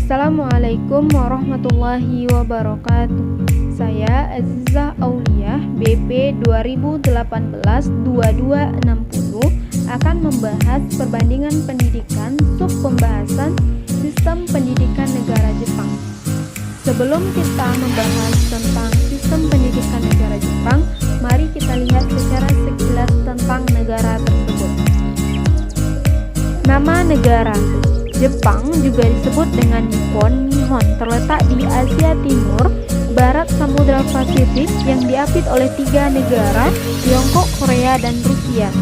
Assalamualaikum warahmatullahi wabarakatuh. Saya Azizah Auliah, BP 2018-2260 akan membahas perbandingan pendidikan sub pembahasan sistem pendidikan negara Jepang. Sebelum kita membahas tentang sistem pendidikan negara Jepang, mari kita lihat secara sekilas tentang negara tersebut. Nama negara Jepang juga disebut dengan Nippon. Nihon terletak di Asia Timur, barat Samudra Pasifik yang diapit oleh 3 negara, Tiongkok, Korea, dan Rusia.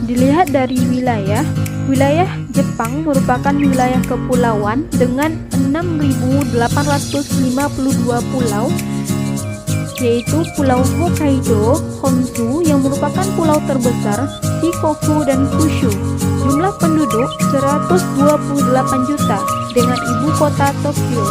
Dilihat dari wilayah Jepang merupakan wilayah kepulauan dengan 6.852 pulau, yaitu Pulau Hokkaido, Honshu yang merupakan pulau terbesar, Shikoku, dan Kyushu. Jumlah penduduk 128 juta dengan ibu kota Tokyo.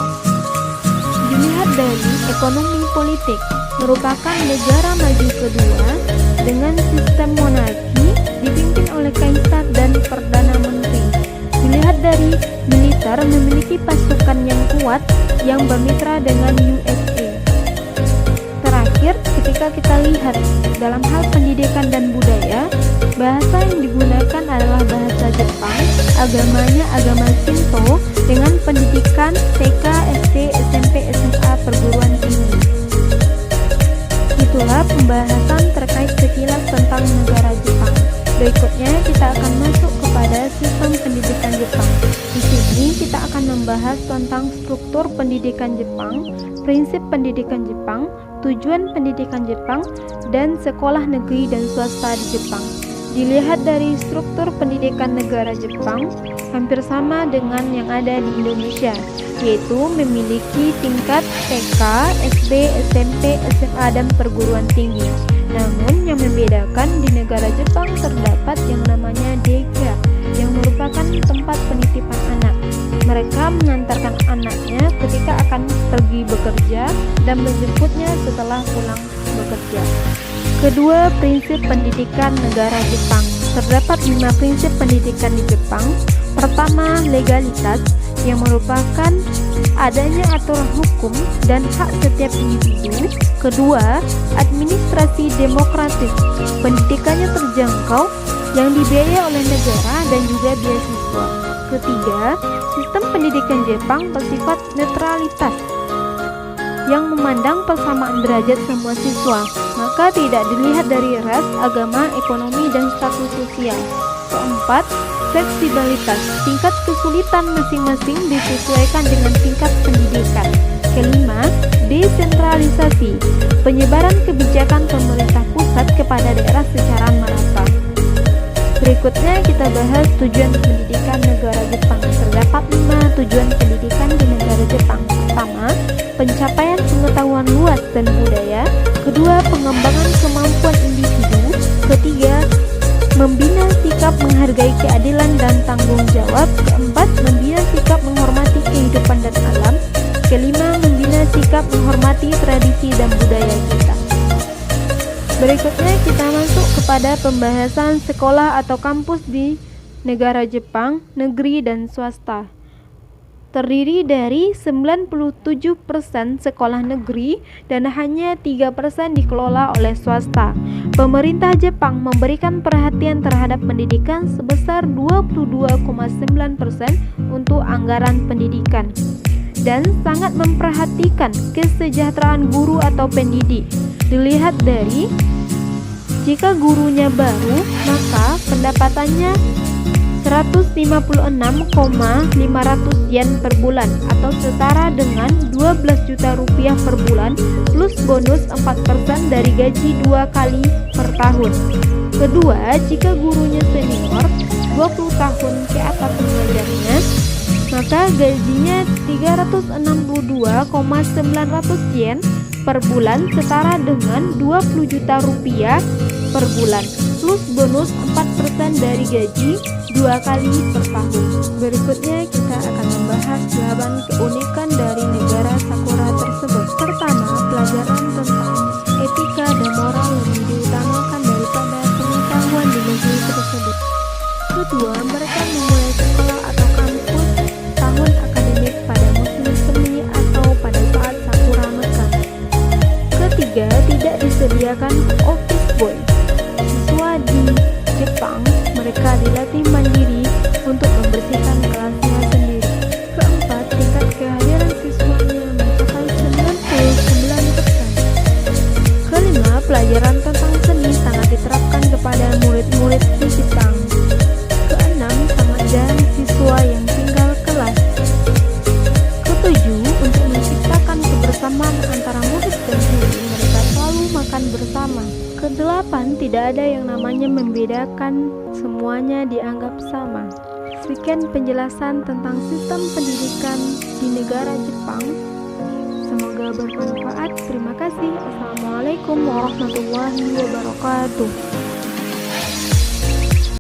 Dilihat dari ekonomi politik, merupakan negara maju kedua dengan sistem monarki dipimpin oleh kaisar dan perdana menteri. Dilihat dari militer, memiliki pasukan yang kuat yang bermitra dengan USA. Terakhir, ketika kita lihat dalam hal pendidikan dan budaya, bahasa yang digunakan adalah bahasa Jepang, agamanya agama Shinto dengan pendidikan TK, SD, SMP, SMA, perguruan tinggi. Itulah pembahasan terkait sekilas tentang negara Jepang. Berikutnya kita akan masuk kepada sistem pendidikan Jepang. Di sini kita akan membahas tentang struktur pendidikan Jepang, prinsip pendidikan Jepang, tujuan pendidikan Jepang, dan sekolah negeri dan swasta di Jepang. Dilihat dari struktur pendidikan negara Jepang, hampir sama dengan yang ada di Indonesia, yaitu memiliki tingkat TK, SD, SMP, SMA, dan perguruan tinggi. Namun yang membedakan di negara Jepang terdapat yang namanya daycare, yang merupakan tempat penitipan anak. Mereka mengantarkan anaknya ketika akan pergi bekerja dan menjemputnya setelah pulang bekerja. Kedua, prinsip pendidikan negara Jepang. Terdapat 5 prinsip pendidikan di Jepang. Pertama, legalitas, yang merupakan adanya aturan hukum dan hak setiap individu. Kedua, administrasi demokratis, pendidikannya terjangkau, yang dibiayai oleh negara dan juga beasiswa. Ketiga, sistem pendidikan Jepang bersifat netralitas, yang memandang persamaan derajat semua siswa, maka tidak dilihat dari ras, agama, ekonomi, dan status sosial. Keempat, fleksibilitas, tingkat kesulitan masing-masing disesuaikan dengan tingkat pendidikan. Kelima, desentralisasi, penyebaran kebijakan pemerintah pusat kepada daerah secara merata. Berikutnya kita bahas tujuan pendidikan negara Jepang. Terdapat 5 tujuan pendidikan di negara Jepang. Pertama, pencapaian pengetahuan luas dan budaya. Kedua, pengembangan kemampuan individu. Ketiga, membina sikap menghargai keadilan dan tanggung jawab. Keempat, membina sikap menghormati kehidupan dan alam. Kelima, membina sikap menghormati tradisi dan budaya kita. Berikutnya kita masuk kepada pembahasan sekolah atau kampus di negara Jepang, negeri dan swasta. Terdiri dari 97% sekolah negeri dan hanya 3% dikelola oleh swasta. Pemerintah Jepang memberikan perhatian terhadap pendidikan sebesar 22,9% untuk anggaran pendidikan dan sangat memperhatikan kesejahteraan guru atau pendidik. Dilihat dari jika gurunya baru, maka pendapatannya 156,500 yen per bulan atau setara dengan 12 juta rupiah per bulan plus bonus 4% dari gaji 2 kali per tahun. Kedua, jika gurunya senior 20 tahun ke atas mengajarnya, maka gajinya 362,900 yen per bulan setara dengan 20 juta rupiah per bulan plus bonus 4% dari gaji 2 kali per tahun. Berikutnya kita akan membahas 8 keunikan dari negara Sakura tersebut. Pertama, pelajaran tentang etika dan moral lebih diutamakan daripada pengetahuan di negeri tersebut. Kedua, mereka memulai sekolah atau kampus tahun akademik dan siswa yang tinggal kelas. Ketujuh, untuk menciptakan kebersamaan antara murid dan guru, mereka selalu makan bersama. Kedelapan, tidak ada yang namanya membedakan, semuanya dianggap sama. Sekian penjelasan tentang sistem pendidikan di negara Jepang. Semoga bermanfaat. Terima kasih. Assalamualaikum warahmatullahi wabarakatuh.